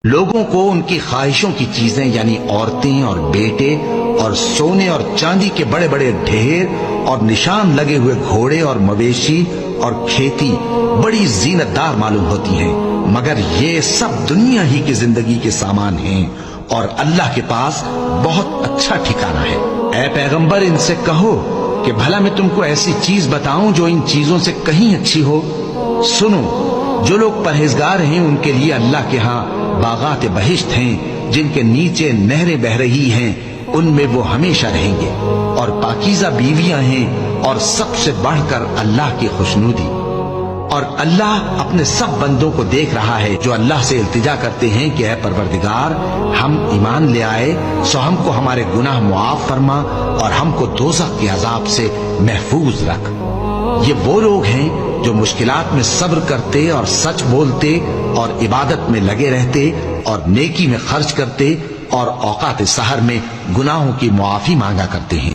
لوگوں کو ان کی خواہشوں کی چیزیں یعنی عورتیں اور بیٹے اور سونے اور چاندی کے بڑے بڑے ڈھیر اور نشان لگے ہوئے گھوڑے اور مویشی اور کھیتی بڑی زینت دار معلوم ہوتی ہیں، مگر یہ سب دنیا ہی کی زندگی کے سامان ہیں اور اللہ کے پاس بہت اچھا ٹھکانہ ہے۔ اے پیغمبر، ان سے کہو کہ بھلا میں تم کو ایسی چیز بتاؤں جو ان چیزوں سے کہیں اچھی ہو؟ سنو، جو لوگ پرہیزگار ہیں ان کے لیے اللہ کے ہاں باغات بہشت ہیں جن کے نیچے نہریں بہ رہی ہیں، ان میں وہ ہمیشہ رہیں گے، اور پاکیزہ بیویاں ہیں، اور سب سے بڑھ کر اللہ کی خوشنودی۔ اور اللہ اپنے سب بندوں کو دیکھ رہا ہے جو اللہ سے التجا کرتے ہیں کہ اے پروردگار، ہم ایمان لے آئے سو ہم کو ہمارے گناہ معاف فرما اور ہم کو دوزخ کے عذاب سے محفوظ رکھ۔ یہ وہ لوگ ہیں جو مشکلات میں صبر کرتے اور سچ بولتے اور عبادت میں لگے رہتے اور نیکی میں خرچ کرتے اور اوقات سحر میں گناہوں کی معافی مانگا کرتے ہیں۔